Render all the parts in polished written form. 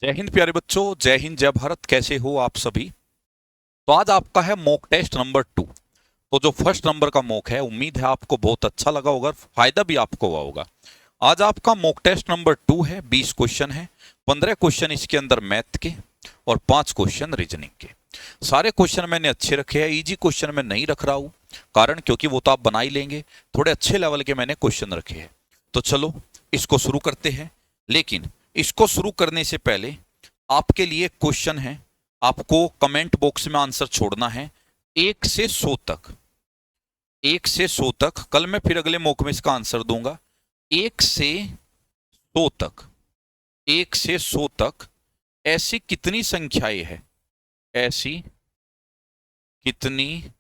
जय हिंद प्यारे बच्चों, जय हिंद जय भारत। कैसे हो आप सभी। तो आज आपका है मॉक टेस्ट नंबर 2। तो जो फर्स्ट नंबर का मॉक है, उम्मीद है आपको बहुत अच्छा लगा होगा, फायदा भी आपको हुआ होगा। आज आपका मॉक टेस्ट नंबर 2 है। 20 क्वेश्चन है, 15 क्वेश्चन इसके अंदर मैथ के और 5 क्वेश्चन रीजनिंग के। सारे क्वेश्चन मैंने अच्छे रखे हैं, इजी क्वेश्चन मैं नहीं रख रहा हूं, कारण क्योंकि वो तो आप बना ही लेंगे। थोड़े अच्छे लेवल के मैंने क्वेश्चन रखे हैं। तो चलो इसको शुरू करते हैं। लेकिन इसको शुरू करने से पहले आपके लिए क्वेश्चन है, आपको कमेंट बॉक्स में आंसर छोड़ना है 1 से 100 तक। 1 से 100 तक, कल मैं फिर अगले मौके में इसका आंसर दूंगा। 1 से 100 तक, 1 से 100 तक ऐसी कितनी संख्याएं हैं, ऐसी कितनी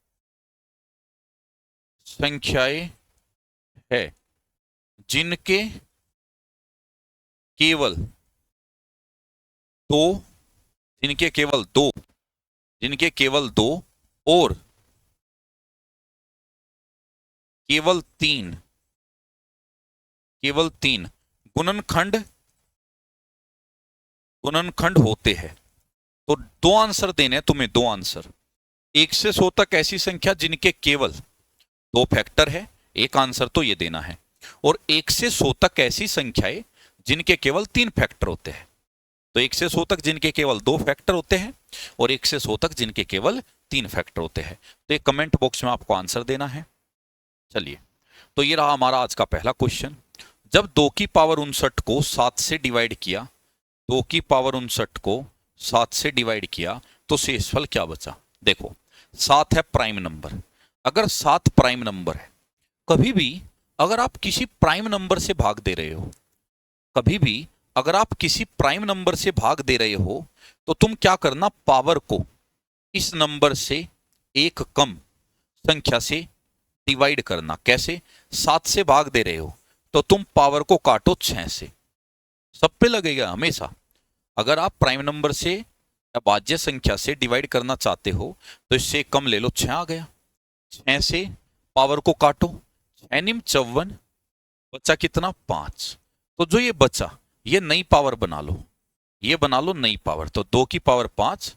संख्याएं है जिनके केवल दो, जिनके केवल दो, जिनके केवल दो और केवल तीन, केवल तीन गुणनखंड, गुणनखंड होते हैं। तो दो आंसर देने हैं तुम्हें, दो आंसर। 1 से 100 तक ऐसी संख्या जिनके केवल दो फैक्टर है, एक आंसर तो ये देना है। और 1 से 100 तक ऐसी संख्याएं जिनके केवल 3 फैक्टर होते हैं। तो 1 से 100 तक जिनके केवल 2 फैक्टर होते हैं और 1 से 100 तक जिनके केवल 3 फैक्टर होते हैं। तो ये कमेंट बॉक्स में आपको आंसर देना है। चलिए, तो ये रहा हमारा आज का पहला क्वेश्चन। जब 2 की पावर 59 को 7 से डिवाइड किया, 2 की पावर 59 को 7 से डिवाइड किया तो शेषफल क्या बचा। देखो, 7 है प्राइम नंबर। अगर 7 प्राइम नंबर है, कभी भी अगर आप किसी प्राइम नंबर से भाग दे रहे हो, कभी भी अगर आप किसी प्राइम नंबर से भाग दे रहे हो, तो तुम क्या करना, पावर को इस नंबर से एक कम संख्या से डिवाइड करना। कैसे, 7 से भाग दे रहे हो तो तुम पावर को काटो 6 से। सब पे लगेगा हमेशा। अगर आप प्राइम नंबर से या भाज्य संख्या से डिवाइड करना चाहते हो तो इससे कम ले लो, 6 आ गया। 6 से पावर को काटो, 6 निम 54, बचा कितना, 5। तो जो ये बचा, ये नई पावर बना लो, ये बना लो नई पावर। तो 2 की पावर 5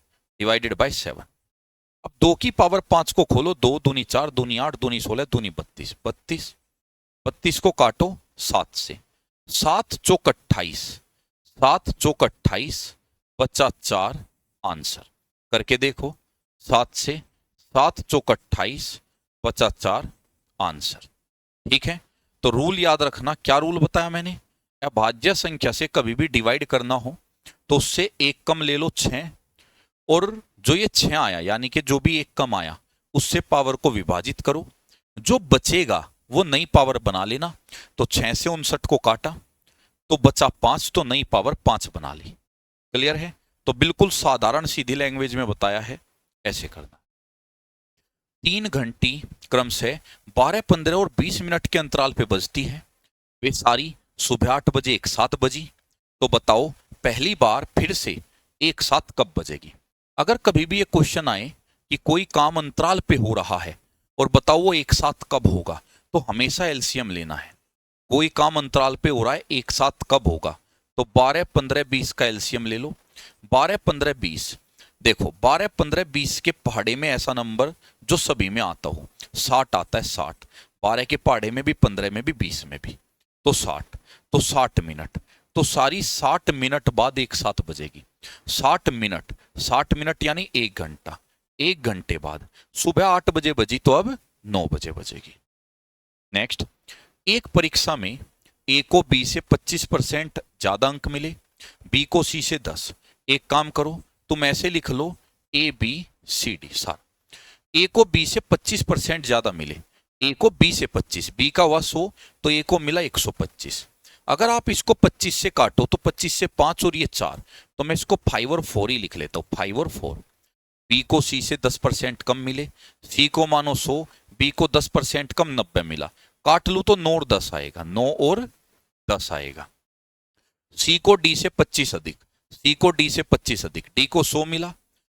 डिवाइडेड बाय 7। अब 2 की पावर 5 को खोलो, 2 दूनी 4, दूनी 8, दूनी 16, दूनी 32, 32। 32 को काटो 7 से, 7 चौक 28, 7 चौक 28, बचा 4। आंसर करके देखो, 7 से 7 चौक 28, बचा 4। आंसर। ठीक है, तो रूल याद रखना। क्या रूल बताया मैंने, अभाज्य संख्या से कभी भी डिवाइड करना हो तो उससे एक कम ले लो 6, और जो ये 6 आया यानी कि जो भी एक कम आया उससे पावर को विभाजित करो, जो बचेगा वो नई पावर बना लेना। तो 6 से 59 को काटा तो बचा 5, तो नई पावर 5 बना ली। क्लियर है। तो बिल्कुल साधारण सीधी लैंग्वेज में बताया है, ऐसे करना। 3 घंटी क्रम से 12, 15 और 20 मिनट के अंतराल पे बजती है। वे सारी सुबह 8 बजे एक साथ बजी। तो बताओ पहली बार फिर से एक साथ कब बजेगी। अगर कभी भी ये क्वेश्चन आए कि कोई काम अंतराल पे हो रहा है और बताओ वो एक साथ कब होगा, तो हमेशा एलसीएम लेना है। कोई काम अंतराल पे हो रहा है, एक साथ कब होगा, तो 12, 15, 20 का एलसीएम ले लो। 12, 15, 20, देखो 12, 15, 20 के पहाड़े में ऐसा नंबर जो सभी में आता हो, 60 आता है। 60 12 के पहाड़े में भी, 15 में भी, 20 में भी, तो 60। तो 60 मिनट, तो सारी 60 मिनट बाद एक साथ बजेगी। 60 मिनट, 60 मिनट यानी 1 घंटा। 1 घंटे बाद सुबह 8 बजे बजी तो अब 9 बजे बजेगी। नेक्स्ट, एक परीक्षा में ए को बी से 25% ज्यादा अंक मिले, बी को सी से 10। एक काम करो, तुम ऐसे लिख लो ए बी सी डी सारा। ए को बी से 25% ज्यादा मिले, ए को बी से 25, बी का हुआ 100 तो ए को मिला 125। अगर आप इसको 25 से काटो तो 25 से 5 और ये 4, तो मैं इसको 5 और 4 ही लिख लेता हूं, 5 और 4। बी को सी से 10% कम मिले, सी को मानो 100, बी को 10% कम 90 मिला। काट लू तो 9 और 10 आएगा, 9 और 10 आएगा। सी को डी से 25 अधिक, सी को डी से 25 अधिक, डी को 100 मिला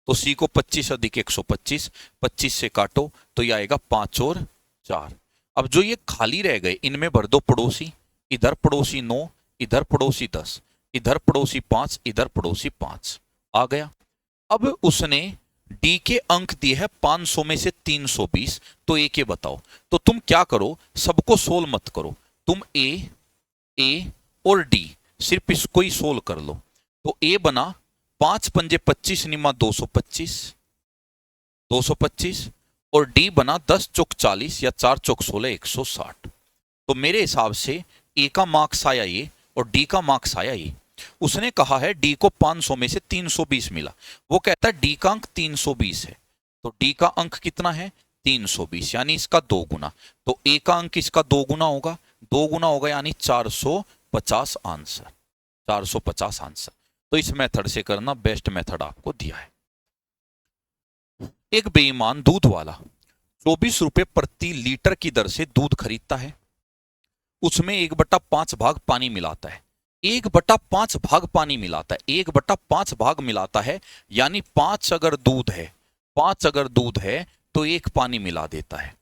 तो सी को 25 अधिक 125, 25 से काटो तो ये आएगा 5 और 4। अब जो ये खाली रह गए इनमें भर दो पड़ोसी, इधर पड़ोसी 9, इधर पड़ोसी 10। इधर पड़ोसी 5, इधर पड़ोसी 5 आ गया। अब उसने डी के अंक दिए हैं 500 में से 320, तो ए के बताओ। तो तुम क्या करो, सबको सोल्व मत करो, तुम ए और डी सिर्फ इसको ही सोल्व कर लो। तो ए बना 5 पंजे 25 निमा 225 और डी बना 10 चौक 40 या 4 चौक 16 160। तो मेरे हिसाब से ए का मार्क्स आया ये और डी का मार्क्स आया ये। उसने कहा है डी को 500 में से 320 मिला, वो कहता है डी का अंक 320 है, तो डी का अंक कितना है 320, यानी इसका 2 गुना। तो ए का अंक इसका 2 गुना होगा, 2 गुना होगा यानी 450 आंसर, 450 आंसर। तो इस मेथड से करना बेस्ट मेथड आपको दिया है। एक बेईमान दूध वाला 24 रुपए प्रति लीटर की दर से दूध खरीदता है, उसमें 1/5 भाग पानी मिलाता है, 1/5 भाग पानी मिलाता है, 1/5 भाग मिलाता है, यानी 5 अगर दूध है, 5 अगर दूध है तो 1 पानी मिला देता है,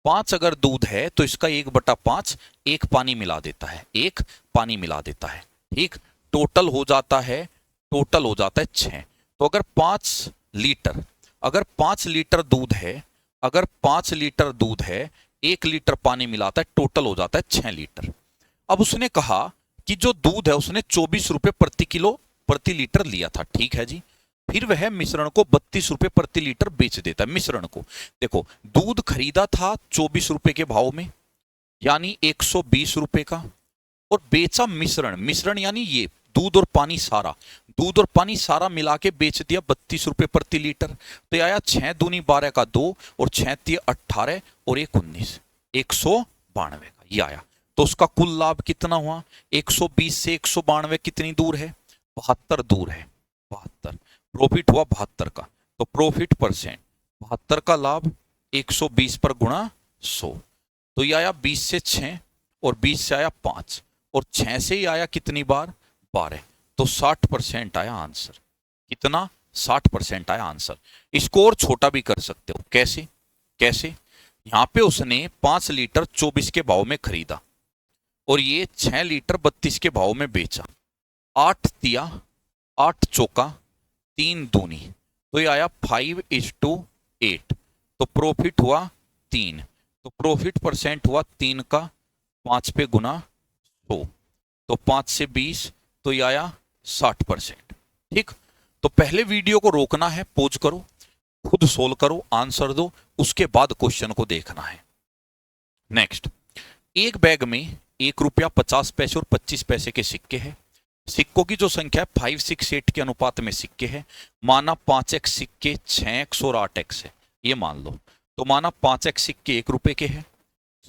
5 अगर दूध है तो इसका 1/5 1 पानी मिला देता है, 1 पानी मिला देता है। ठीक, टोटल हो जाता है 6। तो अगर 5 लीटर, अगर 5 लीटर दूध है, अगर 5 लीटर दूध है, 1 लीटर पानी मिलाता है, टोटल हो जाता है 6 लीटर। अब उसने कहा कि जो दूध है उसने 24 रुपए प्रति लीटर लिया था, ठीक है जी। फिर वह मिश्रण को 32 रुपए प्रति लीटर बेच देता है। मिश्रण को देखो, दूध खरीदा था 24 रुपए के भाव में, यानी 120 रुपए का, और बेचा मिश्रण यानी ये दूध और पानी सारा मिला के बेच दिया 32 रुपए प्रति लीटर। तो आया 6 दूनी 12 का 2 और 6 3 18 और 1 19, 192 का ये आया। तो उसका कुल लाभ कितना हुआ, 120 से 192 कितनी दूर है, 72 दूर है, 72। प्रॉफिट हुआ 72 का, तो प्रॉफिट परसेंट 72 का लाभ 120 पर गुणा 100, तो ये आया 20 से 6 और 20 से आया 5 और 6 से ही आया कितनी बार 12, तो 60% आया आंसर। कितना, 60% आया आंसर। इसको और छोटा भी कर सकते हो, कैसे यहां पे उसने 5 लीटर 24 के भाव में खरीदा और ये 6 लीटर 32 के भाव में बेचा, 8 तिया 8 चौका 3 दूनी, तो ये आया 5:8, तो प्रॉफिट हुआ 3, तो प्रॉफिट परसेंट हुआ 3 का 5 पे गुना 100, तो 5 से 20, तो ये आया 60%। ठीक, तो पहले वीडियो को रोकना है, पॉज करो, खुद सोल्व करो, आंसर दो, उसके बाद क्वेश्चन को देखना है। नेक्स्ट, एक बैग में 1 रुपया 50 पैसे और 25 पैसे के सिक्के हैं। सिक्कों की जो संख्या है 5, 6, 8 के अनुपात में सिक्के हैं। माना 5x सिक्के 6x और 8x है, ये मान लो। तो माना 5x सिक्के 1 रुपए के हैं,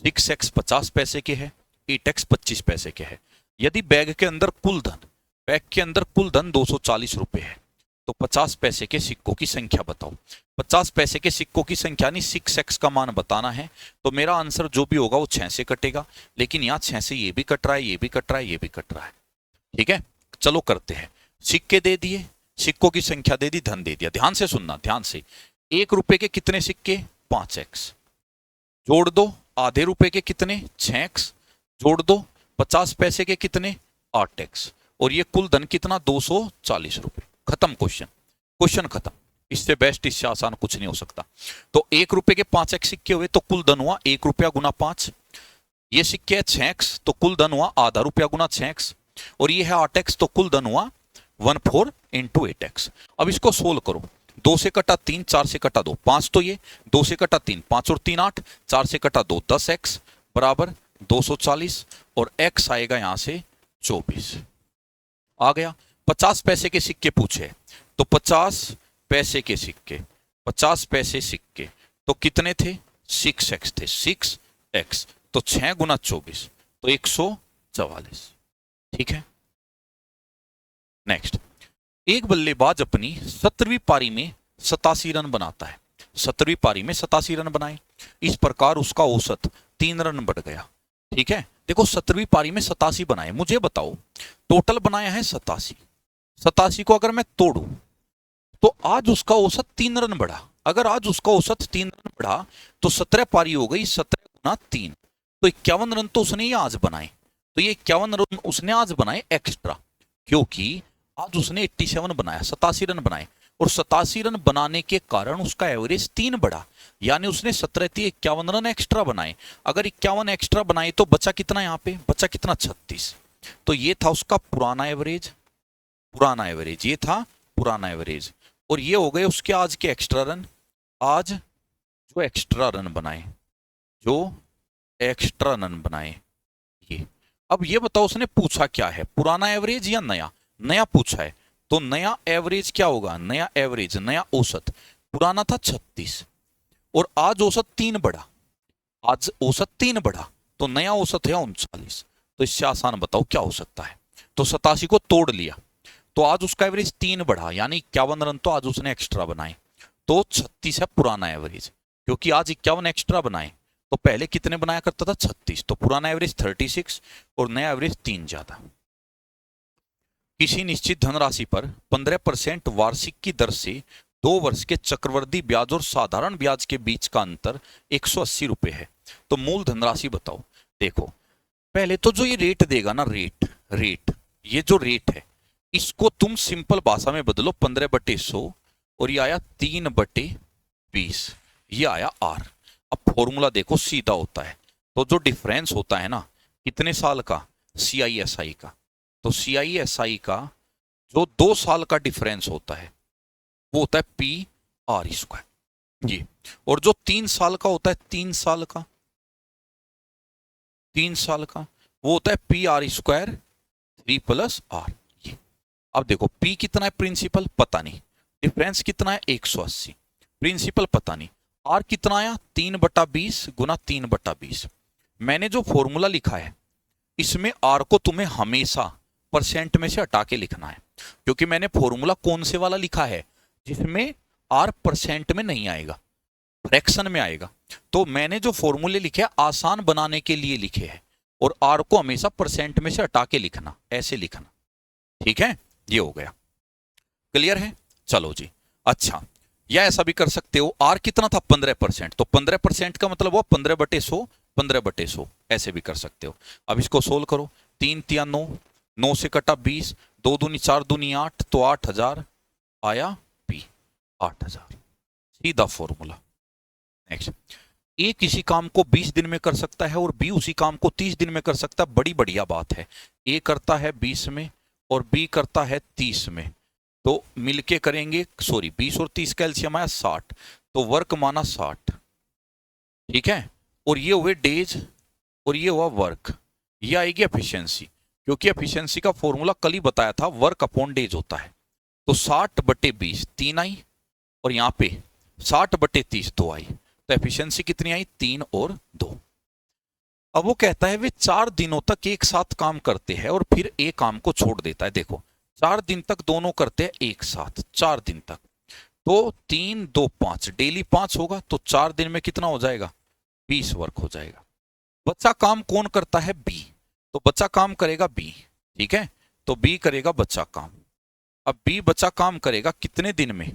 6x 50 पैसे के हैं, 8x 25 पैसे के हैं। यदि बैग के अंदर कुल धन 240 रुपए है, तो 50 पैसे के सिक्कों की संख्या बताओ। 50 पैसे के सिक्कों की संख्या नहीं 6x का मान बताना है। तो मेरा आंसर जो भी होगा वो 6 से कटेगा, लेकिन यहाँ 6 से ये भी कट रहा है, ये भी कट रहा है, ये भी कट रहा है। ठीक है, चलो करते हैं। सिक्के दे दिए, सिक्कों की संख्या दे दी, धन दे दिया। ध्यान से सुनना, ध्यान से। 1 रुपए के कितने सिक्के 5x, जोड़ दो। आधे रुपए के कितने 6x, जोड़ दो। 50 पैसे के कितने 8x, और ये कुल धन कितना 240 रुपए। खत्म क्वेश्चन खत्म। इससे बेस्ट, इससे आसान कुछ नहीं हो सकता। तो 1 रुपए के 5x सिक्के हुए तो कुल धन हुआ 1 रुपया गुना 5। ये सिक्के है 6x तो कुल धन हुआ आधा रुपया गुना 6x, और ये है 8x तो कुल धन हुआ 14 × 8x। अब इसको सोल्व करो। 2 से कटा 3, 4 से कटा 2, 5 तो ये 2 से कटा 3, 5 और 3 8, 4 से कटा 2 10x बराबर 240, और x आएगा यहां से 24 आ गया। 50 पैसे के सिक्के पूछे, तो 50 पैसे के सिक्के, 50 पैसे सिक्के तो कितने थे 6x थे, 6x तो 6 गुना 24 तो 144। ठीक है। नेक्स्ट, एक बल्लेबाज अपनी 17वीं पारी में 87 रन बनाता है। 17वीं पारी में 87 रन बनाए, इस प्रकार उसका औसत 3 रन बढ़ गया। ठीक है, देखो 17वीं पारी में 87 बनाए, मुझे बताओ टोटल बनाया है 87 को अगर मैं तोड़ू तो आज उसका औसत 3 रन बढ़ा। अगर आज उसका औसत 3 रन बढ़ा तो 17 पारी हो गई, 17 गुना 3 तो 51 रन तो उसने ही आज बनाए। तो ये 51 रन उसने आज बनाए एक्स्ट्रा। क्योंकि आज उसने 87 बनाया, 87 रन बनाए, और 87 रन बनाने के कारण उसका एवरेज 3 बढ़ा, यानी उसने 17-51 रन एक्स्ट्रा बनाए। अगर 51 एक्स्ट्रा बनाए तो बचा कितना, यहाँ पे बचा कितना, 36। तो ये था उसका पुराना एवरेज, पुराना एवरेज, ये था पुराना एवरेज। और ये हो गए उसके आज के एक्स्ट्रा रन, आज जो एक्स्ट्रा रन बनाए, जो एक्स्ट्रा रन बनाए ये। अब ये बताओ उसने पूछा क्या है, पुराना एवरेज या नया? नया पूछा है, तो नया एवरेज क्या होगा, नया एवरेज, नया औसत। पुराना था 36 और आज औसत 3 बढ़ा, आज औसत 3 बढ़ा, तो नया औसत है 39। तो इससे आसान बताओ क्या हो सकता है। तो 87 को तोड़ लिया, तो आज उसका एवरेज 3 बढ़ा, यानी 51 रन तो आज उसने एक्स्ट्रा बनाए, तो 36 है पुराना एवरेज। क्योंकि आज 51 एक्स्ट्रा बनाए, तो पहले कितने बनाया करता था, 36, तो पुराना एवरेज 36 और नया एवरेज 3 ज्यादा। किसी निश्चित धनराशि पर 15% वार्षिक की दर से 2 वर्ष के चक्रवृद्धि ब्याज और साधारण ब्याज के बीच का अंतर 180 रुपए है, तो मूल धनराशि बताओ। देखो पहले तो जो ये रेट देगा ना, रेट ये जो रेट है, इसको तुम सिंपल भाषा में बदलो 15/100, और ये आया 3/20, ये आया R। अब फॉर्मूला देखो सीधा होता है, तो जो डिफरेंस होता है ना कितने साल का, CISI का, तो CISI का जो 2 साल का डिफरेंस होता है वो होता है PR², जी। और जो 3 साल का होता है, 3 साल का, 3 साल का वो होता है PR² 3+R, ये। अब देखो P कितना है, प्रिंसिपल पता नहीं, डिफरेंस कितना है 180, प्रिंसिपल पता नहीं, R कितना आया 3/20 गुना 3/20। मैंने जो फॉर्मूला लिखा है इसमें R को तुम्हें हमेशा परसेंट में से हटा के लिखना है, क्योंकि मैंने फॉर्मूला कौन से वाला लिखा है जिसमें R परसेंट में नहीं आएगा, फ्रैक्शन में आएगा। तो मैंने जो फॉर्मूले लिखे आसान बनाने के लिए लिखे हैं, और R को हमेशा परसेंट में से हटा के लिखना, ऐसे लिखना, ठीक है। ये हो गया, क्लियर है, चलो जी। अच्छा, या ऐसा भी कर सकते हो, R कितना था 15%, तो 15% का मतलब वो 15/100, 15/100 ऐसे भी कर सकते हो। अब इसको सोल्व करो, 3 × 9, 9 से कटा 20, 2 दूनी 4 दूनी 8, तो 8000 आया P, 8000, सीधा फॉर्मूला। नेक्स्ट, ए किसी काम को 20 दिन में कर सकता है और बी उसी काम को 30 दिन में कर सकता है, बड़ी बढ़िया बात है। ए करता है 20 में और बी करता है 30 में, तो मिलके करेंगे, सॉरी 20 और 30 का एलसीएम आया 60, तो वर्क माना 60, ठीक है। और ये हुए डेज और ये हुआ वर्क, ये आएगी एफिशिएंसी, क्योंकि एफिशिएंसी का फॉर्मूला कल ही बताया था, वर्क अपॉन डेज होता है। तो 60/20 3 आई, और यहाँ पे 60/30 2 आई, तो एफिशिएंसी कितनी आई 3 और 2। अब वो कहता है वे 4 दिनों तक एक साथ काम करते हैं और फिर एक काम को छोड़ देता है। देखो 4 दिन तक दोनों करते हैं एक साथ, 4 दिन तक, तो 3 2 5, डेली 5 होगा, तो 4 दिन में कितना हो जाएगा 20 वर्क हो जाएगा। बच्चा काम कौन करता है, बी, तो बच्चा काम करेगा बी, ठीक है, तो बी करेगा बच्चा काम। अब बी बच्चा काम करेगा कितने दिन में,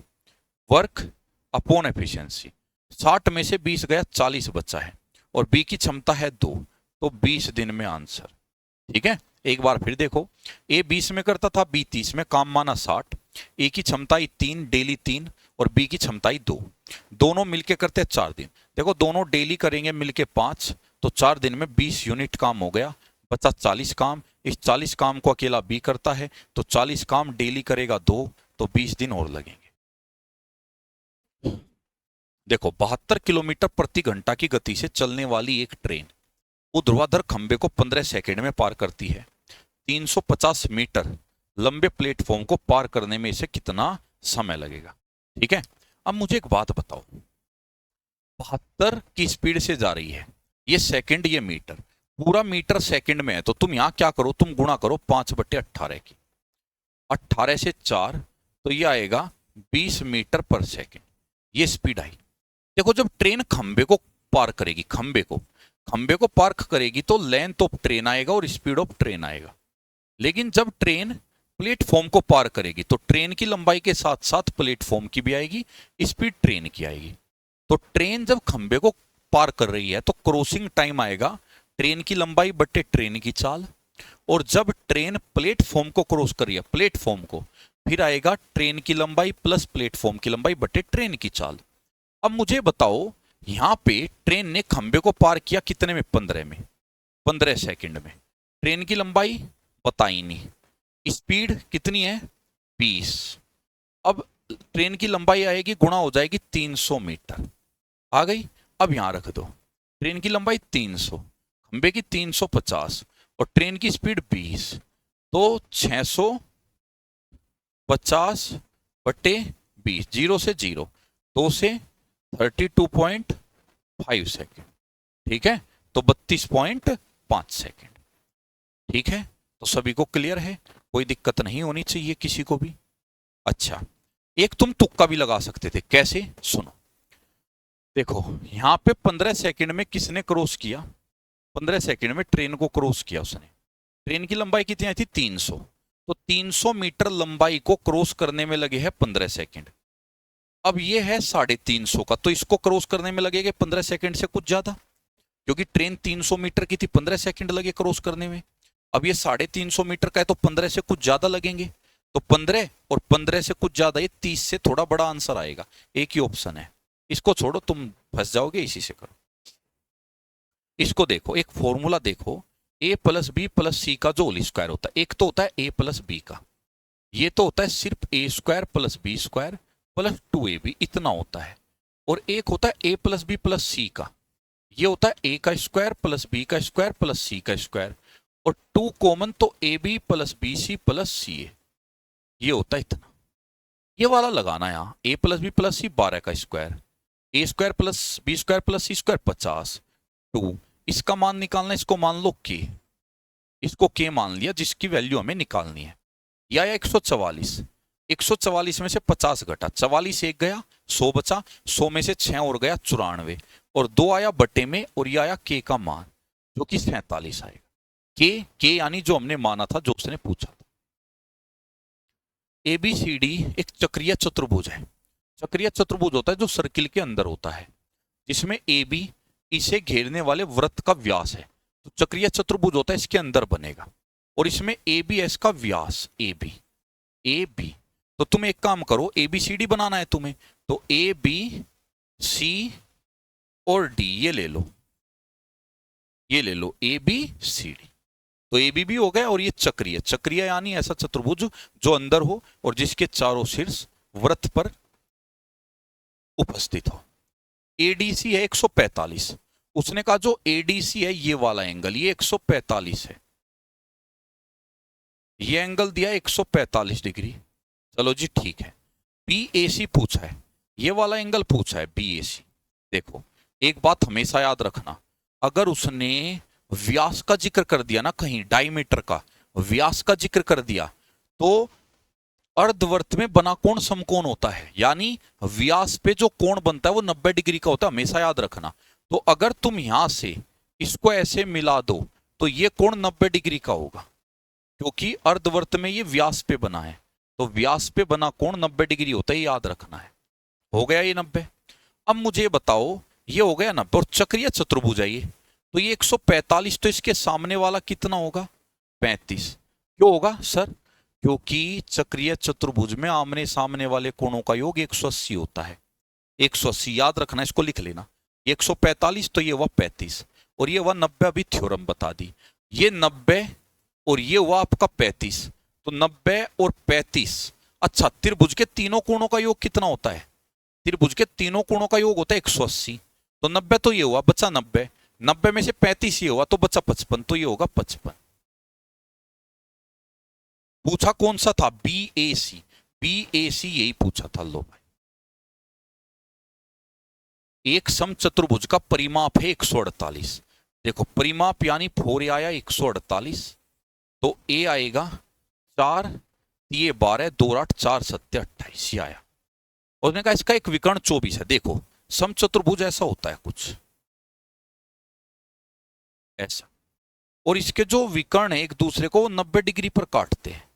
वर्क अपॉन एफिशिएंसी, 60 में से 20 गया 40 बच्चा है, और बी की क्षमता है 2, तो 20 दिन में आंसर, ठीक है। एक बार फिर देखो, ए 20 में करता था, बी 30 में, काम माना 60, ए की क्षमता 3, डेली 3, और बी की क्षमता 2, दोनों मिलके करते हैं 4 दिन। देखो दोनों डेली करेंगे मिलके 5, तो 4 दिन में 20 यूनिट काम हो गया, बचा 40 काम। इस 40 काम को अकेला बी करता है, तो 40 काम डेली करेगा 2, तो 20 दिन और लगेंगे। देखो 72 किलोमीटर प्रति घंटा की गति से चलने वाली एक ट्रेन ऊर्ध्वाधर खंबे को 15 सेकंड में पार करती है। 350 मीटर लंबे प्लेटफॉर्म को पार करने में इसे कितना समय लगेगा, ठीक है। अब मुझे एक बात बताओ, 72 की स्पीड से जा रही है, ये सेकंड ये मीटर, पूरा मीटर सेकंड में है, तो तुम यहां क्या करो, तुम गुणा करो 5/18 की, 18 से 4, तो ये आएगा 20 मीटर पर सेकंड, ये स्पीड आई। देखो जब ट्रेन खंबे को पार करेगी, खंबे को पार करेगी, तो लेंथ ऑफ ट्रेन आएगा और स्पीड ऑफ ट्रेन आएगा। लेकिन जब ट्रेन प्लेटफॉर्म को पार करेगी, तो ट्रेन की लंबाई के साथ साथ प्लेटफॉर्म की भी आएगी, स्पीड ट्रेन की आएगी। तो ट्रेन जब खंबे को पार कर रही है, तो क्रॉसिंग टाइम आएगा ट्रेन की लंबाई बट्टे ट्रेन की चाल, और जब ट्रेन प्लेटफॉर्म को क्रॉस कर रही है, प्लेटफॉर्म को, फिर आएगा ट्रेन की लंबाई प्लस प्लेटफॉर्म की लंबाई बटे ट्रेन की चाल। अब मुझे बताओ यहां पे ट्रेन ने खंबे को पार किया कितने में, 15 में, 15 सेकंड में। ट्रेन की लंबाई बताई नहीं, स्पीड कितनी है 20। अब ट्रेन की लंबाई आएगी गुणा हो जाएगी 300 मीटर, आ गई। अब यहां रख दो, ट्रेन की लंबाई 300, खंबे की 350 और ट्रेन की स्पीड 20, तो 650 बटे 20, 0 से 0, 2 से 32.5 सेकेंड, ठीक है, तो 32.5 सेकेंड, ठीक है। तो सभी को क्लियर है, कोई दिक्कत नहीं होनी चाहिए किसी को भी। अच्छा, एक तुम तुक्का भी लगा सकते थे, कैसे, सुनो। देखो यहां पे 15 सेकंड में किसने क्रॉस किया, 15 सेकंड में ट्रेन को क्रॉस किया उसने। ट्रेन की लंबाई कितनी आई थी 300, तो 300 मीटर लंबाई को क्रॉस करने में लगे हैं 15 सेकंड। अब ये है 350 का, तो इसको क्रॉस करने में लगेगा 15 सेकंड से कुछ ज्यादा, क्योंकि ट्रेन 300 मीटर की थी, 15 सेकंड लगे क्रॉस करने में। अब ये 350 मीटर का है तो 15 से कुछ ज्यादा लगेंगे, तो 15 और 15 से कुछ ज्यादा, ये 30 से थोड़ा बड़ा आंसर आएगा। एक ही ऑप्शन है, इसको छोड़ो, तुम फंस जाओगे, इसी से करो। इसको देखो, एक फॉर्मूला देखो, a plus B plus C का जो होल स्क्वायर होता है, एक तो होता है a प्लस बी का, ये तो होता है सिर्फ a square plus B square plus 2ab, इतना होता है। और एक होता है a plus B plus C का, ये होता है a का स्क्वायर प्लस बी का स्क्वायर प्लस सी का स्क्वायर, और 2 कॉमन तो ab plus B C plus C A, ये होता है इतना। ये वाला लगाना है यहाँ, a plus B plus C 12 का square, a square plus B square plus C square 50, 2, इसका मान निकालना, इसको मान लो k, इसको k मान लिया जिसकी वैल्यू हमें निकालनी है। यह आया 144, 144 में से 50 घटा, 44 एक गया, 100 बचा, 100 में से 6 और गया 94, और 2 आया बटे में, और ये आया k का मान जो कि 47 आएगा। k यानी जो हमने माना था, जो उसने पूछा था। ABCD एक चक्रीय चतुर्भुज है। चक्रीय चतुर्भुज होता है जो सर्किल के अंदर होता है, जिसमें AB इसे घेरने वाले वृत्त का व्यास है, तो चक्रीय चतुर्भुज होता है इसके अंदर बनेगा। और इसमें ABS का व्यास, AB, तो तुम एक काम करो, ABCD बनाना है तुम्हें, तो ABC और D ये ले लो, ये ले लो ABCD, तो AB भी हो गया। और ये चक्रीय, चक्रीय यानी ऐसा चतुर्भुज जो अंदर हो और जिसके चारों शीर्ष वृत्त पर उपस्थित हो। ADC है 145, उसने कहा जो ADC है ये वाला एंगल, ये 145 है, ये एंगल दिया 145 डिग्री, चलो जी ठीक है। BAC पूछा है, ये वाला एंगल पूछा है BAC। देखो एक बात हमेशा याद रखना, अगर उसने व्यास का जिक्र कर दिया ना, कहीं डायमीटर का व्यास का जिक्र कर दिया, तो अर्धवृत्त में बना कोण समकोण होता है, यानी व्यास पे जो कोण बनता है वो 90 डिग्री का होता है, हमेशा याद रखना। तो अगर तुम यहां से इसको ऐसे मिला दो तो ये कोण 90 डिग्री का होगा, क्योंकि अर्धवृत्त में ये व्यास पे बना है, तो व्यास पे बना कोण 90 डिग्री होता है, याद रखना है। हो गया ये 90। अब मुझे बताओ, ये हो गया 90, और चक्रीय चतुर्भुज है ये, तो ये 145, तो इसके सामने वाला कितना होगा 35। क्यों होगा सर, क्योंकि चक्रीय चतुर्भुज में आमने सामने वाले कोणों का योग 180 होता है। 180 याद रखना, इसको लिख लेना, 145 तो ये हुआ 35, और ये हुआ 90, अभी थ्योरम बता दी। ये 90 और ये हुआ आपका 35, तो 90 और 35। अच्छा, त्रिभुज के तीनों कोणों का योग कितना होता है, त्रिभुज के तीनों कोणों का योग होता है 180, तो 90 तो ये हुआ, बचा 90, 90 में से 35 ये हुआ तो बचा 55, तो ये होगा 55। पूछा कौन सा था, BAC यही पूछा था। लो भाई, एक समचतुर्भुज का परिमाप है 148। देखो परिमाप यानी 4A आया 148, तो A आएगा 4, ये 12, 2 8 4 7 28 ये आया। उसने कहा इसका एक विकर्ण 24 है। देखो समचतुर्भुज ऐसा होता है कुछ ऐसा, और इसके जो विकर्ण है एक दूसरे को 90 डिग्री पर काटते हैं।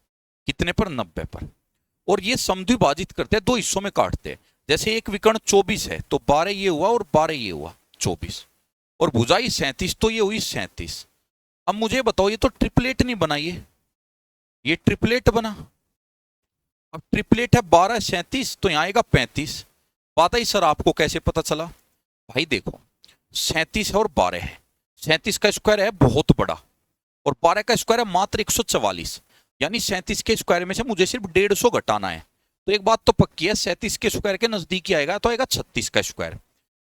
कितने पर, 90 पर, और ये समद्विभाजित करते हैं, 2 हिस्सों में काटते हैं। जैसे एक विकर्ण 24 है तो 12 ये हुआ और 12 ये हुआ 24, और भुजाई 37 तो ये हुई 37, अब मुझे बताओ, ये तो ट्रिपलेट नहीं बना, ये ट्रिपलेट बना। अब ट्रिपलेट है 12 37, तो यहाँ आएगा 35। बात आई सर आपको कैसे पता चला? भाई देखो, 37 है और 12 है, 37 का स्क्वायर है बहुत बड़ा, और 12 का स्क्वायर है मात्र 144, यानी 37 के स्क्वायर में से मुझे सिर्फ 150 घटाना है। तो एक बात तो पक्की है, 37 के स्क्वायर के नजदीक ही आएगा, तो आएगा 36 का स्क्वायर।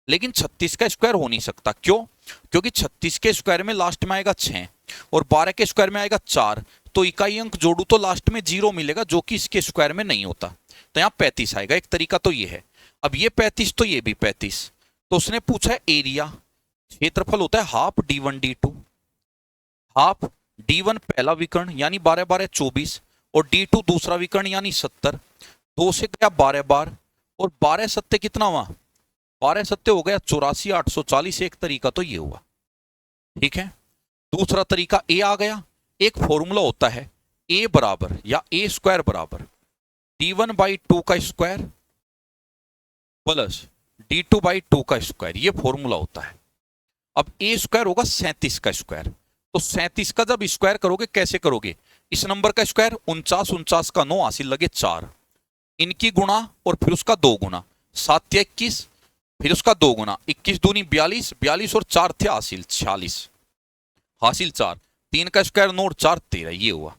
लेकिन 36 का स्क्वायर हो नहीं सकता, क्यों? क्योंकि 36 के स्क्वायर में लास्ट में आएगा 6 और 12 के स्क्वायर में आएगा 4, तो इकाई अंक जोड़ू तो लास्ट में 0 मिलेगा, जो कि इसके स्क्वायर में नहीं होता। तो यहाँ 35 आएगा। एक तरीका तो ये है। अब ये 35 तो ये भी 35, तो उसने पूछा है एरिया, क्षेत्रफल होता है half d1 d2, half d1 पहला विकर्ण यानी 12 12 24, और d2 दूसरा विकर्ण यानी 70, 2 से गया 12 बार, और 12 सत्ते कितना हुआ? 12 सत्ते हो गया 84 840। एक तरीका तो ये हुआ, ठीक है। दूसरा तरीका ए आ गया। एक फॉर्मूला होता है ए बराबर या ए स्क्वायर बराबर d1/2 का स्क्वायर प्लस d2/2 का स्क्वायर, ये फॉर्मूला होता है। अब ए स्क्वायर होगा 37 का स्क्वायर, तो 37 का जब स्क्वायर करोगे कैसे करोगे? इस नंबर का स्क्वायर 49, 49 का 9 हासिल लगे 4, इनकी गुणा और फिर उसका 2 गुना, 7 या 21, फिर उसका 2 गुना, 21 दूनी 42, 42 और 4 थे हासिल 46, हासिल 4, 3 का स्क्वायर 9 और 4 13, ये हुआ।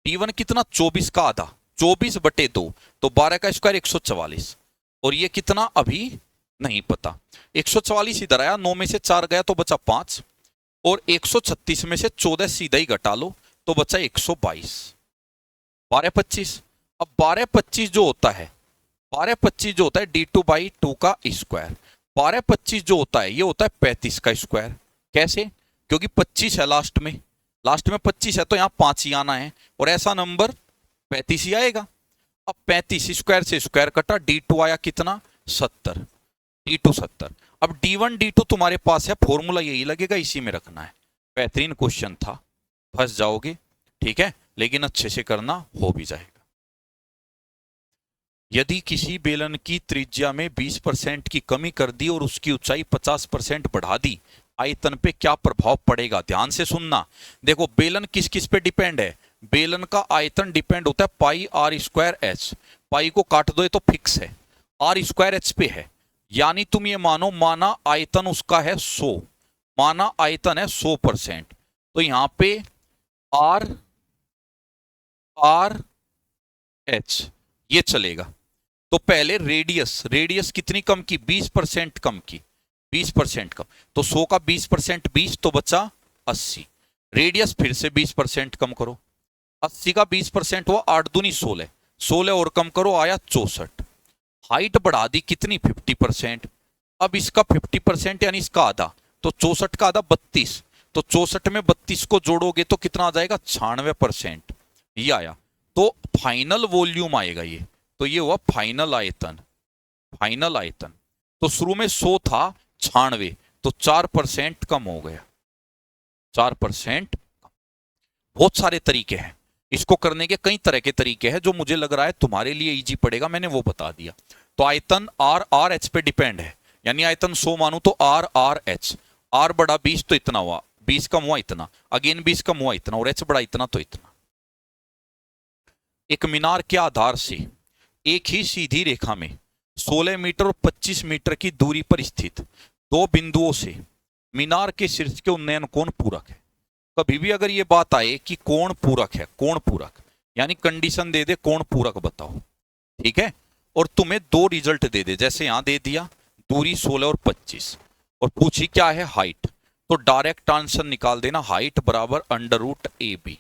d1 कितना? 24 का आधा, 24/2, तो 12 का स्क्वायर 144, और ये कितना अभी नहीं पता। 144 इधर आया, 9 में से 4 गया तो बचा 5, और 136 में से 14 सीधा ही घटा लो तो बचा 122, 12 25। अब 12 25 जो होता है, 12 25 जो होता है d2/2 का स्क्वायर, 12 25 जो होता है ये होता है 35 का स्क्वायर। कैसे? क्योंकि 25 है लास्ट में 25 है, तो यहाँ 5 ही आना है, और ऐसा नंबर 35 ही आएगा। अब 35 स्क्वायर से स्क्वायर कटा, d2 आया कितना? 70, d2 70। अब d1 d2 तुम्हारे पास है, फॉर्मूला यही लगेगा, इसी में रखना है। बेहतरीन क्वेश्चन था, फंस जाओगे, ठीक है, लेकिन अच्छे से करना, हो भी जाएगा। यदि किसी बेलन की त्रिज्या में 20% की कमी कर दी और उसकी ऊंचाई 50% बढ़ा दी, आयतन पे क्या प्रभाव पड़ेगा? ध्यान से सुनना। देखो, बेलन किस किस पे डिपेंड है? बेलन का आयतन डिपेंड होता है पाई r स्क्वायर h, पाई को काट दो तो फिक्स है, r स्क्वायर h पे है। यानी तुम ये मानो, माना आयतन उसका है 100, माना आयतन है 100%, तो यहां पे r h ये चलेगा। तो पहले रेडियस कितनी कम की? 20% कम की, 20% कम, तो 100 का 20% 20, तो बचा 80। रेडियस फिर से 20% कम करो, 80 का 20% हुआ 8 दूनी 16, 16 और कम करो आया 64। हाइट बढ़ा दी कितनी? 50%। अब इसका 50% यानी इसका आधा, तो 64 का आधा 32, तो 64 में 32 को जोड़ोगे तो कितना आ जाएगा? 96%, ये आया। तो फाइनल वॉल्यूम आएगा ये, तो ये हुआ फाइनल आयतन, फाइनल आयतन। तो शुरू में 100 था, 96, तो 4% कम हो गया, 4%। बहुत सारे तरीके हैं इसको करने के, कई तरह के तरीके हैं, जो मुझे लग रहा है तुम्हारे लिए इजी पड़ेगा, मैंने वो बता दिया। तो आयतन r h पे डिपेंड है, यानी आयतन 100 मानू तो r h, r बड़ा 20 तो इतना हुआ, 20 कम हुआ इतना, अगेन 20 कम हुआ इतना, और h बड़ा इतना तो इतना। एक मीनार के आधार से एक ही सीधी रेखा में 16 मीटर और 25 मीटर की दूरी पर स्थित दो बिंदुओं से मीनार के शीर्ष के उन्नयन कोण पूरक है। कभी भी अगर ये बात आए कि कोण पूरक है, कोण पूरक यानी कंडीशन दे दे कोण पूरक बताओ, ठीक है, और तुम्हें दो रिजल्ट दे दे, जैसे यहां दे दिया दूरी 16 और 25, और पूछी क्या है? हाइट, तो डायरेक्ट आंसर निकाल देना, हाइट बराबर √AB।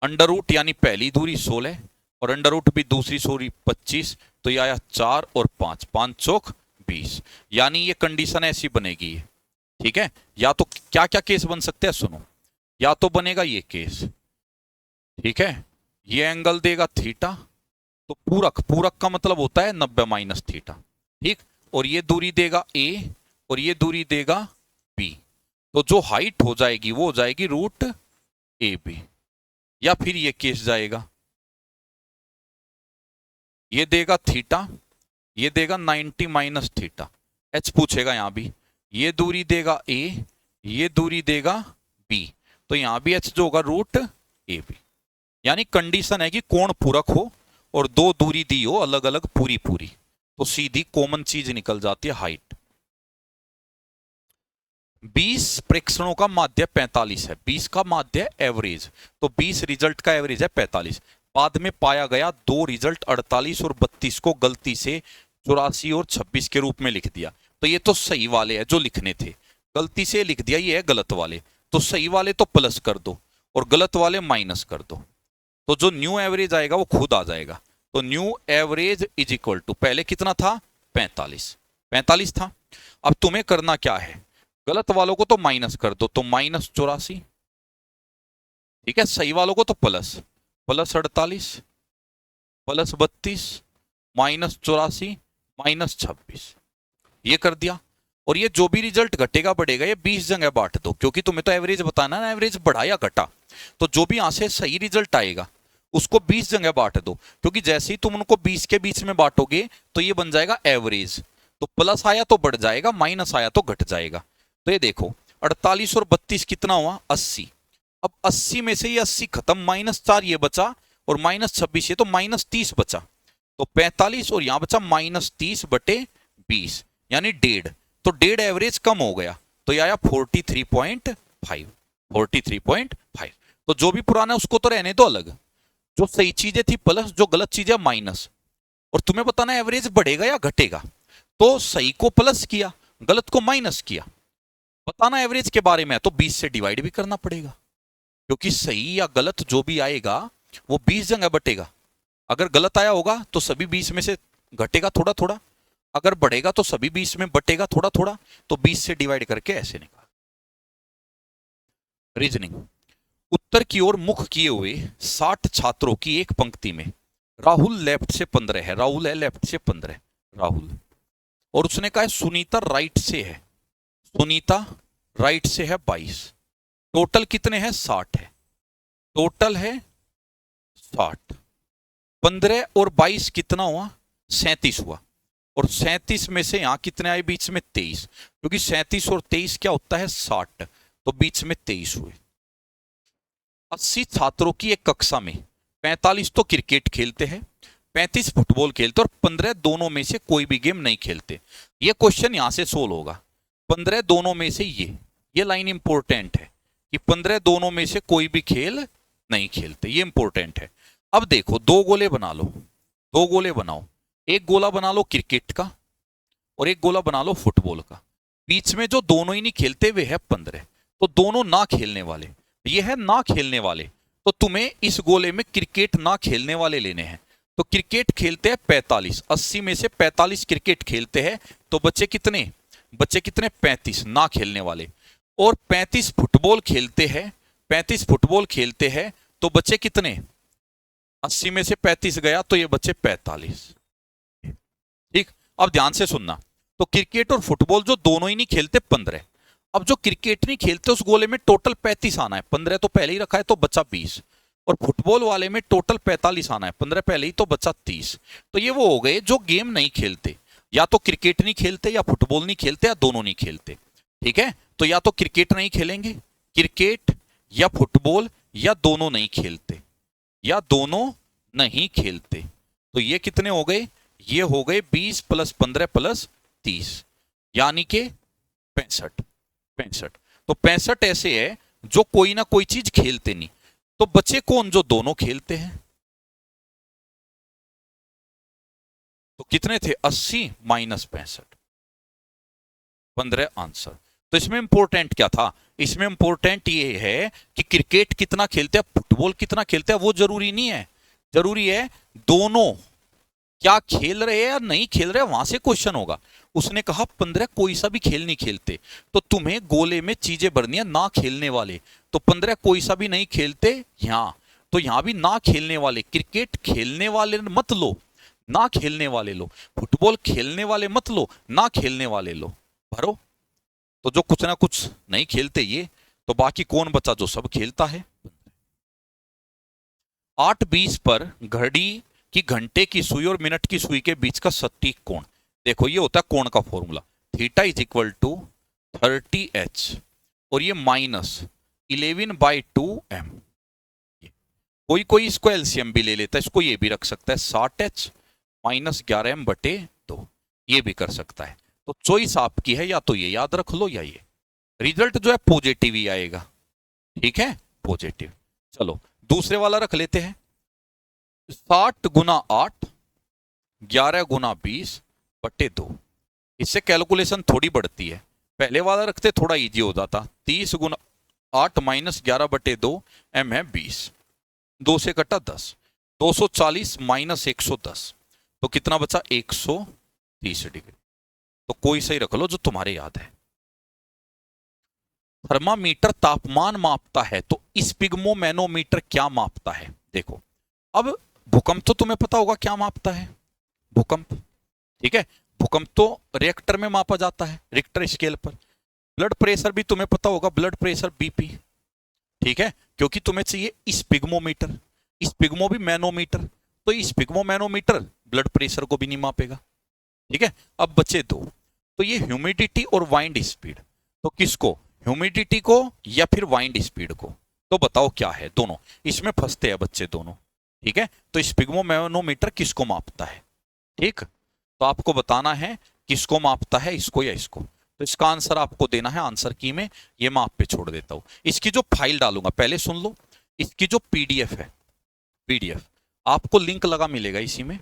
अंडर रूट यानी पहली दूरी 16 और अंडर रूट भी दूसरी दूरी 25, तो ये आया 4 और 5, 5 चौक 20। यानी ये कंडीशन ऐसी बनेगी, ठीक है। या तो क्या क्या केस बन सकते हैं सुनो, या तो बनेगा ये केस, ठीक है, ये एंगल देगा थीटा, तो पूरक, पूरक का मतलब होता है 90 - थीटा, ठीक, और ये दूरी देगा a और ये दूरी देगा b, तो जो हाइट हो जाएगी वो हो जाएगी √AB। या फिर ये केस जाएगा, ये देगा थीटा, ये देगा 90 - थीटा, h पूछेगा यहां भी, ये दूरी देगा a, ये दूरी देगा b, तो यहां भी h जो होगा रूट ए बी, यानी कंडीशन है कि कोण पूरक हो और दो दूरी दी हो अलग अलग पूरी पूरी, तो सीधी कॉमन चीज निकल जाती है हाइट। 20 प्रेक्षणों का माध्य 45 है, 20 का माध्य एवरेज, तो 20 रिजल्ट का एवरेज है 45। बाद में पाया गया दो रिजल्ट 48 और 32 को गलती से 84 और 26 के रूप में लिख दिया। तो ये तो सही वाले हैं जो लिखने थे, गलती से लिख दिया ये है गलत वाले, तो सही वाले तो प्लस कर दो और गलत वाले माइनस कर दो, तो जो न्यू एवरेज आएगा वो खुद आ जाएगा। तो new average is equal to, पहले कितना था 45 था। अब तुम्हें करना क्या है, गलत वालों को तो माइनस कर दो, तो -84, ठीक है, सही वालों को तो प्लस 48 प्लस 32 -84 -26, ये कर दिया। और ये जो भी रिजल्ट घटेगा बढ़ेगा ये 20 जगह बांट दो, क्योंकि तुम्हें तो एवरेज बताना ना, एवरेज बढ़ा या घटा, तो जो भी यहां से सही रिजल्ट आएगा उसको 20 जगह बांट दो, क्योंकि जैसे ही तुम उनको 20 के बीच में बांटोगे तो ये बन जाएगा एवरेज, तो प्लस आया तो बढ़ जाएगा, माइनस आया तो घट जाएगा। तो ये देखो 48 और 32 कितना हुआ 80, अब 80 में से ये 80 खत्म, -4 ये बचा और -26 ये, तो -30 बचा, तो 45 और यहां बचा -30/20, यानी 1.5, तो 1.5 एवरेज कम हो गया, तो ये आया 43.5। तो जो भी पुराना उसको तो रहने दो अलग, जो सही चीजें थी प्लस, जो गलत चीजें माइनस, और तुम्हें बताना एवरेज बढ़ेगा या घटेगा, तो सही को प्लस किया गलत को माइनस किया। बताना एवरेज के बारे में है तो 20 से डिवाइड भी करना पड़ेगा, क्योंकि सही या गलत जो भी आएगा वो 20 जगह बटेगा। अगर गलत आया होगा तो सभी 20 में से घटेगा थोड़ा थोड़ा, अगर बढ़ेगा तो सभी 20 में बटेगा थोड़ा थोड़ा, तो 20 से डिवाइड करके ऐसे निकाल। रीजनिंग, उत्तर की ओर मुख किए हुए 60 छात्रों की एक पंक्ति में राहुल लेफ्ट से 15 है, राहुल है लेफ्ट से 15, राहुल, और उसने कहा है सुनीता राइट से है, सुनीता राइट से है 22, टोटल कितने हैं 60 है, टोटल है 60, 15 और 22 कितना हुआ 37 हुआ, और 37 में से यहां कितने आए बीच में 23, क्योंकि 37 और 23 क्या होता है 60, तो बीच में 23 हुए। 80 छात्रों की एक कक्षा में 45 तो क्रिकेट खेलते हैं, 35 फुटबॉल खेलते और 15 दोनों में से कोई भी गेम नहीं खेलते। ये क्वेश्चन यहां से सोल्व होगा, 15 दोनों में से, ये लाइन इंपॉर्टेंट है कि 15 दोनों में से कोई भी खेल नहीं खेलते, ये इंपॉर्टेंट है। अब देखो दो गोले बना लो, दो गोले बनाओ, एक गोला बना लो क्रिकेट का और एक गोला बना लो फुटबॉल का, बीच में जो दोनों ही नहीं खेलते वे है 15, तो दोनों ना खेलने वाले, ये है ना खेलने वाले, तो तुम्हें इस गोले में क्रिकेट ना खेलने वाले लेने हैं। तो क्रिकेट खेलते हैं 45, 80 में से 45 क्रिकेट खेलते हैं, तो बच्चे कितने 35 ना खेलने वाले, और 35 फुटबॉल खेलते हैं, 35 फुटबॉल खेलते हैं, तो बच्चे कितने 80 में से 35 गया तो ये बच्चे 45। ठीक, अब ध्यान से सुनना, तो क्रिकेट और फुटबॉल जो दोनों ही नहीं खेलते 15, अब जो क्रिकेट नहीं खेलते उस गोले में टोटल 35 आना है, 15 तो पहले ही रखा है तो बचा 20, और फुटबॉल वाले में टोटल 45 आना है, 15 पहले ही तो बचा 30। तो ये वो हो गए जो गेम नहीं खेलते, या तो क्रिकेट नहीं खेलते या फुटबॉल नहीं खेलते या दोनों नहीं खेलते। ठीक है, तो या तो क्रिकेट नहीं खेलेंगे, क्रिकेट या फुटबॉल, या दोनों नहीं खेलते, या दोनों नहीं खेलते, तो ये कितने हो गए, ये हो गए 20 + 15 + 30, यानी कि 65। तो 65 ऐसे है जो कोई ना कोई चीज खेलते नहीं, तो बचे कौन जो दोनों खेलते हैं, तो कितने थे 80 - 65, 15 आंसर। तो इसमें इंपॉर्टेंट क्या था, इसमें इंपॉर्टेंट ये है कि क्रिकेट कितना खेलते हैं फुटबॉल कितना खेलते हैं वो जरूरी नहीं है, जरूरी है दोनों क्या खेल रहे हैं या नहीं खेल रहे, वहां से क्वेश्चन होगा। उसने कहा 15 कोई सा भी खेल नहीं खेलते, तो तुम्हें गोले में चीजें भरनी है ना खेलने वाले, तो 15 कोई सा भी नहीं खेलते यहां, तो यहां भी ना खेलने वाले, क्रिकेट खेलने वाले मत लो, ना खेलने वाले लो, फुटबॉल खेलने वाले मत लो, ना खेलने वाले लो, भरो। तो जो कुछ ना कुछ नहीं खेलते ये, तो बाकी कौन बचा जो सब खेलता है। 8:20 पर घड़ी कि घंटे की सुई और मिनट की सुई के बीच का सटीक कोण, देखो ये होता है कोण का फॉर्मूला, थीटा = 30h, और ये माइनस 11/2m। कोई कोई इसको एलसीएम भी ले लेता है, इसको ये भी रख सकता है 60h माइनस 11m/2, ये भी कर सकता है। तो चॉइस आपकी है, या तो ये याद रख लो या ये। रिजल्ट जो है पॉजिटिव ही आएगा, ठीक है, पॉजिटिव। चलो दूसरे वाला रख लेते हैं। 60 गुना 8 11 गुना 20/2। इससे कैलकुलेशन थोड़ी बढ़ती है, पहले वाला रखते थोड़ा इजी हो जाता। 30 गुना 8 माइनस 11/2 m है 20, 2 से कटा 10, 240 माइनस 110, तो कितना बचा 130 डिग्री। तो कोई सही रख लो जो तुम्हारे याद है। थर्मामीटर तापमान मापता है, तो स्पिग्मोमैनोमीटर क्या मापता है? देखो, अब भूकंप तो तुम्हें पता होगा क्या मापता है, भूकंप, ठीक है, भूकंप तो रिएक्टर में मापा जाता है, रिक्टर स्केल पर। ब्लड प्रेशर भी तुम्हें पता होगा, ब्लड प्रेशर बीपी, ठीक है, क्योंकि तुम्हें चाहिए स्पिग्मोमीटर, स्पिग्मो भी मैनोमीटर, तो स्पिग्मोमैनोमीटर ब्लड प्रेशर को भी नहीं मापेगा, ठीक है। अब बचे दो, तो ये ह्यूमिडिटी और वाइंड स्पीड, तो किसको, ह्यूमिडिटी को या फिर वाइंड स्पीड को? तो बताओ क्या है, दोनों इसमें फंसते हैं बच्चे दोनों, ठीक है। तो स्पिग्मोमैनोमीटर किसको मापता है, ठीक, तो आपको बताना है किसको मापता है, इसको या इसको। तो इसका आंसर आपको देना है आंसर की में, ये मैं आप पे छोड़ देता हूं। इसकी जो फाइल डालूंगा पहले सुन लो, इसकी जो पीडीएफ है, पीडीएफ आपको लिंक लगा मिलेगा इसी में,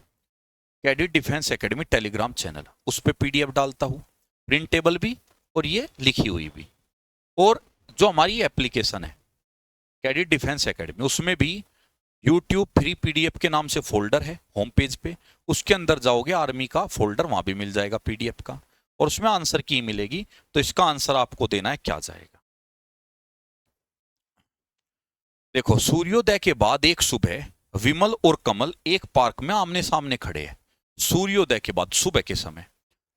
cadet defence academy Telegram channel, उस पर पीडीएफ डालता हूं, प्रिंटेबल भी और ये लिखी हुई भी। और जो हमारी एप्लीकेशन है कैडेट डिफेंस एकेडमी, उसमें भी यूट्यूब फ्री पीडीएफ के नाम से फोल्डर है होम पेज पे, उसके अंदर जाओगे आर्मी का फोल्डर, वहां भी मिल जाएगा पीडीएफ का, और उसमें आंसर की मिलेगी। तो इसका आंसर आपको देना है क्या जाएगा। देखो, सूर्योदय के बाद एक सुबह विमल और कमल एक पार्क में आमने सामने खड़े हैं। सूर्योदय के बाद सुबह के समय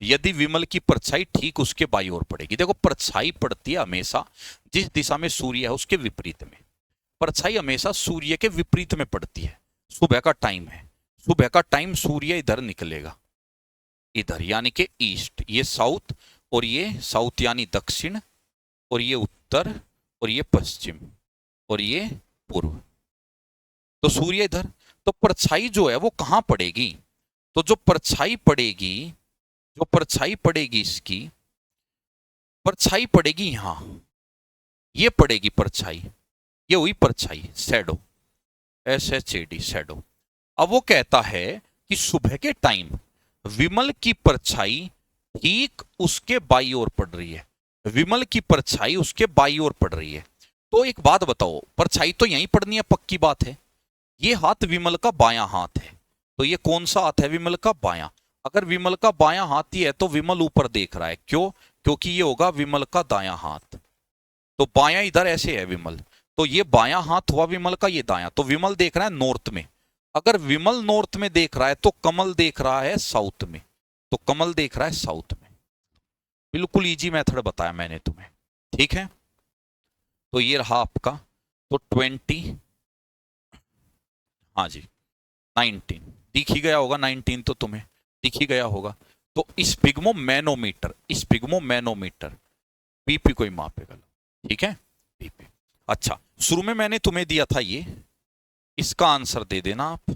यदि विमल की परछाई ठीक उसके बाई ओर पड़ेगी, देखो परछाई पड़ती है हमेशा जिस दिशा में सूर्य है उसके विपरीत में, परछाई हमेशा सूर्य के विपरीत में पड़ती है। सुबह का टाइम है, सुबह का टाइम सूर्य इधर निकलेगा, इधर यानी कि ईस्ट, ये साउथ, और ये साउथ यानी दक्षिण, और ये उत्तर, और ये पश्चिम, और ये पूर्व। तो सूर्य इधर, तो परछाई जो है वो कहां पड़ेगी, तो जो परछाई पड़ेगी, जो परछाई पड़ेगी इसकी, परछाई पड़ेगी यहां, ये पड़ेगी परछाई, ये हुई परछाई, शैडो, SHAD शैडो। अब वो कहता है कि सुबह के टाइम विमल की परछाई ठीक उसके बाई ओर पड़ रही है, विमल की परछाई उसके बाई ओर पड़ रही है। तो एक बात बताओ, परछाई तो यहीं पड़नी है, पक्की बात है। ये हाथ विमल का बायां हाथ है, तो ये कौन सा हाथ है, विमल का बायां। अगर विमल का बायां हाथ ही है तो विमल ऊपर देख रहा है, क्यों, क्योंकि ये होगा विमल का दायां हाथ, तो बायां इधर ऐसे है विमल, तो ये बायां हाथ हुआ विमल का, ये दायां, तो विमल देख रहा है नॉर्थ में। अगर विमल नॉर्थ में देख रहा है तो कमल देख रहा है साउथ में, तो कमल देख रहा है साउथ में। बिल्कुल इजी मेथड बताया मैंने तुम्हें, ठीक है। तो ये रहा आपका, तो 20, हाँ जी 19 दिख ही गया होगा, 19 तो तुम्हें दिख ही गया होगा। तो स्पिग्मोमैनोमीटर, स्पिग्मोमैनोमीटर बीपी को ही मापेगा, ठीक है, बीपी। अच्छा, शुरू में मैंने तुम्हें दिया था ये, इसका आंसर दे देना आप,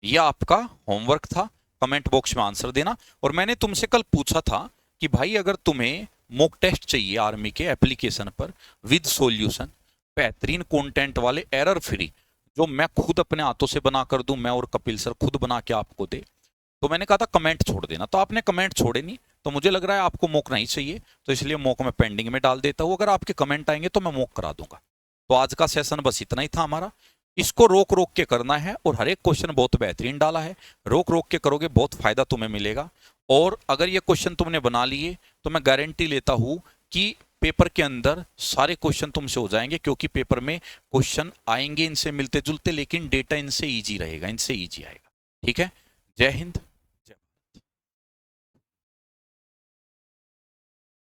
ये आपका होमवर्क था, कमेंट बॉक्स में आंसर देना। और मैंने तुमसे कल पूछा था कि भाई अगर तुम्हें मॉक टेस्ट चाहिए आर्मी के एप्लीकेशन पर विद सॉल्यूशन, बेहतरीन कंटेंट वाले, एरर फ्री, जो मैं खुद अपने हाथों से बना कर दूं, मैं और कपिल सर खुद बना के आपको दे, तो मैंने कहा था कमेंट छोड़ देना, तो आपने कमेंट छोड़े नहीं, तो मुझे लग रहा है आपको मॉक नहीं चाहिए, तो इसलिए मॉक में पेंडिंग में डाल देता हूं। अगर आपके कमेंट आएंगे तो मैं मॉक करा दूंगा। तो आज का सेशन बस इतना ही था हमारा, इसको रोक रोक के करना है, और हर एक क्वेश्चन बहुत बेहतरीन डाला है, रोक रोक के करोगे बहुत फायदा तुम्हें मिलेगा। और अगर ये क्वेश्चन तुमने बना लिए तो मैं गारंटी लेता हूं कि पेपर के अंदर सारे क्वेश्चन तुमसे हो जाएंगे, क्योंकि पेपर में क्वेश्चन आएंगे इनसे मिलते जुलते, लेकिन डेटा इनसे ईजी रहेगा, इनसे ईजी आएगा, ठीक है। जय हिंद।